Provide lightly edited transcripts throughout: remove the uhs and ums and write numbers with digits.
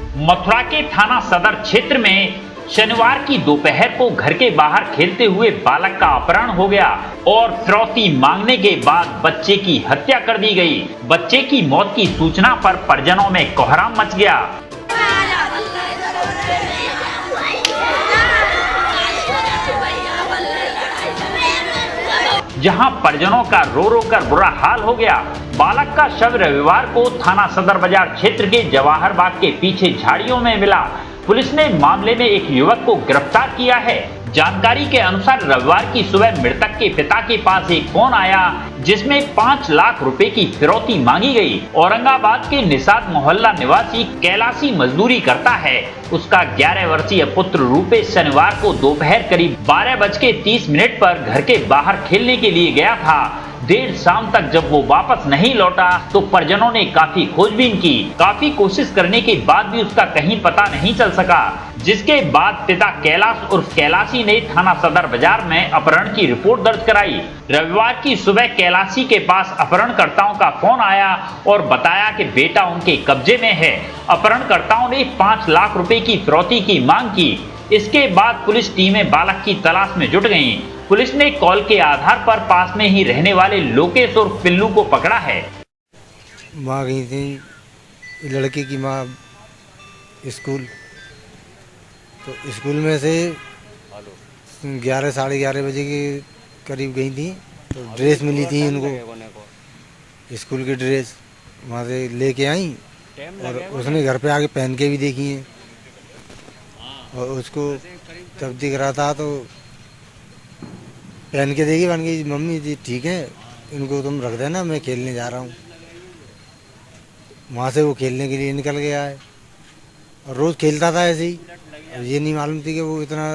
मथुरा के थाना सदर क्षेत्र में शनिवार की दोपहर को घर के बाहर खेलते हुए बालक का अपहरण हो गया और फिरौती मांगने के बाद बच्चे की हत्या कर दी गई। बच्चे की मौत की सूचना पर परिजनों में कोहराम मच गया। जहां परिजनों का रो रो कर बुरा हाल हो गया। बालक का शव रविवार को थाना सदर बाजार क्षेत्र के जवाहर बाग के पीछे झाड़ियों में मिला। पुलिस ने मामले में एक युवक को गिरफ्तार किया है। जानकारी के अनुसार रविवार की सुबह मृतक के पिता के पास एक फोन आया जिसमें 5 लाख रुपए की फिरौती मांगी गई। औरंगाबाद के निषाद मोहल्ला निवासी कैलाशी मजदूरी करता है। उसका 11 वर्षीय पुत्र रूपेश शनिवार को दोपहर करीब 12:30 पर घर के बाहर खेलने के लिए गया था। देर शाम तक जब वो वापस नहीं लौटा तो परिजनों ने काफी खोजबीन की। काफी कोशिश करने के बाद भी उसका कहीं पता नहीं चल सका, जिसके बाद पिता कैलाश उर्फ कैलाशी ने थाना सदर बाजार में अपहरण की रिपोर्ट दर्ज कराई। रविवार की सुबह कैलाशी के पास अपहरणकर्ताओं का फोन आया और बताया कि बेटा उनके कब्जे में है। अपहरणकर्ताओं ने 5 लाख रुपए की फिरौती की मांग की। इसके बाद पुलिस टीमें बालक की तलाश में जुट गईं। पुलिस ने कॉल के आधार पर पास में ही रहने वाले लोकेश और पिल्लू को पकड़ा है। माँ गई थी लड़के की माँ स्कूल, तो स्कूल में से 11 साढ़े 11 बजे के करीब गई थी। तो ड्रेस मिली थी उनको, स्कूल की ड्रेस वहाँ से लेके आई और उसने घर पे आके पहन के भी देखी है। और उसको जब दिख रहा था तो पहन के देखी, बन गई मम्मी जी ठीक है, इनको तुम रख देना, मैं खेलने जा रहा हूँ। वहाँ से वो खेलने के लिए निकल गया है और रोज़ खेलता था ऐसे ही। अब ये नहीं मालूम थी कि वो इतना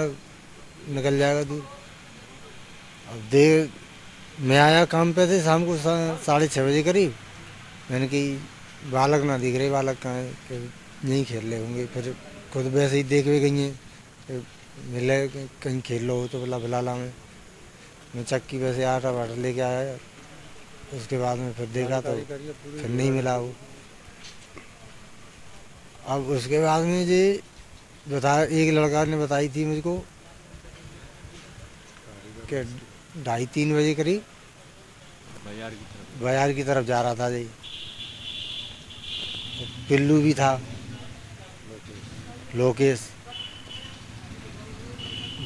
निकल जाएगा दूर। अब मैं आया काम पे से शाम को 6:30 बजे करीब। मैंने कही बालक ना दिख रहे, बालक कहाँ है, नहीं खेल रहे होंगे। फिर खुद वैसे ही देख भी गई हैं, मिले कहीं खेल लो हो तो बुला ला। मैं चक्की वैसे आटा वाटा लेके आया। उसके बाद में फिर देखा तो फिर नहीं मिला वो। अब उसके बाद में जी एक लड़का ने बताई थी मुझको कि 2:30-3 बजे करीब बाजार की तरफ जा रहा था जी। पिल्लू भी था, लोकेश।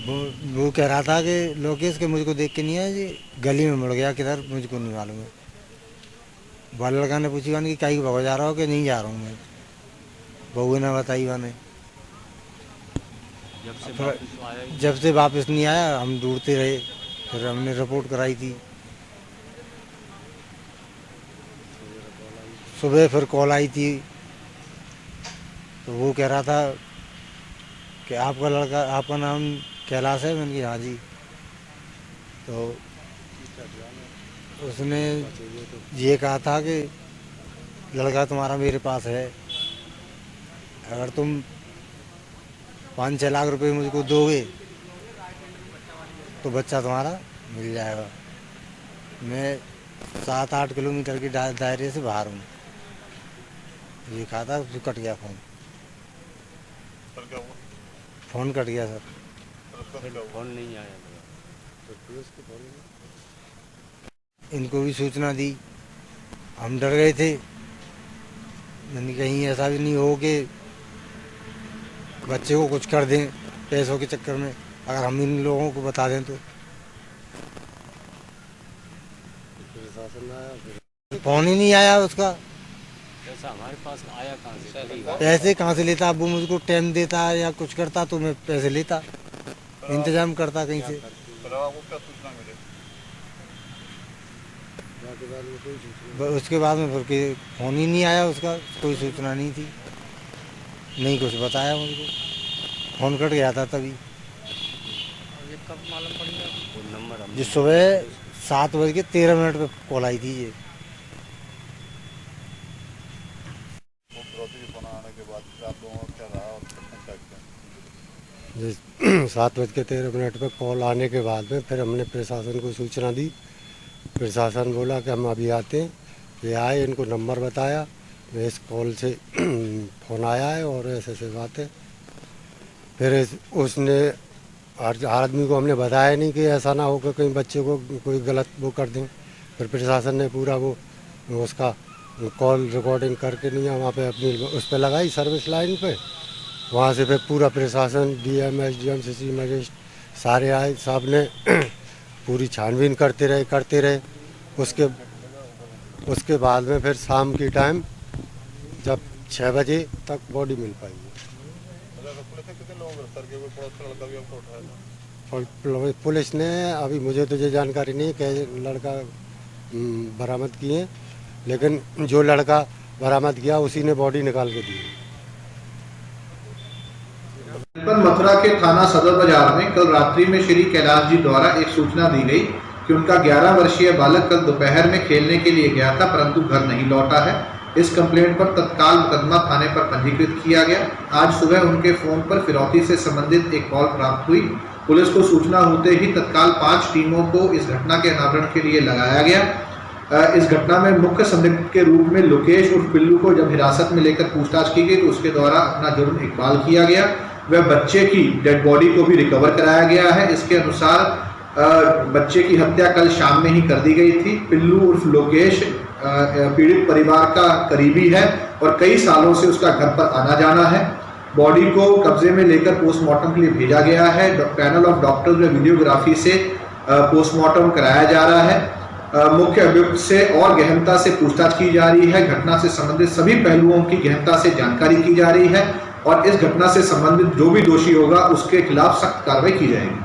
वो कह रहा था कि लोकेश के मुझको देख के नहीं आया जी, गली में मुड़ गया किधर मुझको नहीं मालूम है। बाल लड़का ने पूछी कि कहीं भगो जा रहा हो कि नहीं जा रहा हूँ मैं। बहू ने बताई मैंने। जब से वापस नहीं आया हम ढूंढते रहे, फिर हमने रिपोर्ट कराई थी। सुबह फिर कॉल आई थी तो वो कह रहा था कि आपका लड़का, आपका नाम कैलाश है। मैंने कहा हाँ जी। तो उसने ये कहा था कि लड़का तुम्हारा मेरे पास है, अगर तुम 5-6 लाख रुपए मुझको दोगे तो बच्चा तुम्हारा मिल जाएगा। मैं 7-8 किलोमीटर के दायरे से बाहर हूँ। ये कहा था, तो कट गया फ़ोन। फ़ोन कट गया सर। फोन नहीं आया इनको भी सूचना दी, हम डर गए थे। मैंने कहीं ऐसा भी नहीं हो कि बच्चे को कुछ कर दें पैसों के चक्कर में, अगर हम इन लोगों को बता दें तो। फोन ही नहीं आया उसका। पैसा हमारे पास आया कहाँ से? पैसे कहाँ से लेता? वो मुझको टाइम देता या कुछ करता तो मैं पैसे लेता, इंतजाम करता कहीं से। उसके बाद में फिर फोन ही नहीं आया उसका, कोई सूचना नहीं थी, नहीं कुछ बताया मुझको। फोन कट गया था तभी। कब मालूम पड़ गया? वो नंबर जिस सुबह 7:13 पे कॉल आई थी ये। 7:13 पे कॉल आने के बाद में फिर हमने प्रशासन को सूचना दी। प्रशासन बोला कि हम अभी आते हैं। ये आए, इनको नंबर बताया इस कॉल से फ़ोन आया है और ऐसे बात है। फिर उसने आदमी को हमने बताया नहीं कि ऐसा ना हो कि कहीं बच्चे को कोई गलत वो कर दें। फिर प्रशासन ने पूरा वो उसका कॉल रिकॉर्डिंग करके नहीं वहाँ पे अपनी उस पर लगाई सर्विस लाइन पे। वहाँ से फिर पूरा प्रशासन डीएम एसडीएम सिटी मजिस्ट्रेट सारे आए, साहब ने पूरी छानबीन करते रहे। उसके बाद में फिर शाम की टाइम जब 6 बजे तक बॉडी मिल पाई। पुलिस ने अभी मुझे तो ये जानकारी नहीं कि लड़का बरामद किए, लेकिन जो लड़का बरामद किया उसी ने बॉडी निकाल के दी। मथुरा के थाना सदर बाजार में कल रात्रि में श्री कैलाश जी द्वारा एक सूचना दी गई कि उनका 11 वर्षीय बालक कल दोपहर में खेलने के लिए गया था परंतु घर नहीं लौटा है। इस कंप्लेंट पर तत्काल मुकदमा थाने पर पंजीकृत किया गया। आज सुबह उनके फोन पर फिरौती से संबंधित एक कॉल प्राप्त हुई। पुलिस को सूचना होते ही तत्काल 5 टीमों को इस घटना के अनावरण के लिए लगाया गया। इस घटना में मुख्य संदिग्ध के रूप में लोकेश उर्फ पिल्लू को जब हिरासत में लेकर पूछताछ की गई तो उसके द्वारा अपना जुर्म इकबाल किया गया। वह बच्चे की डेड बॉडी को भी रिकवर कराया गया है। इसके अनुसार बच्चे की हत्या कल शाम में ही कर दी गई थी। पिल्लू उर्फ लोकेश पीड़ित परिवार का करीबी है और कई सालों से उसका घर पर आना जाना है। बॉडी को कब्जे में लेकर पोस्टमार्टम के लिए भेजा गया है। पैनल ऑफ डॉक्टर्स में वीडियोग्राफी से पोस्टमार्टम कराया जा रहा है। मुख्य अभियुक्त से और गहनता से पूछताछ की जा रही है। घटना से संबंधित सभी पहलुओं की गहनता से जानकारी की जा रही है और इस घटना से संबंधित जो भी दोषी होगा उसके खिलाफ सख्त कार्रवाई की जाएगी।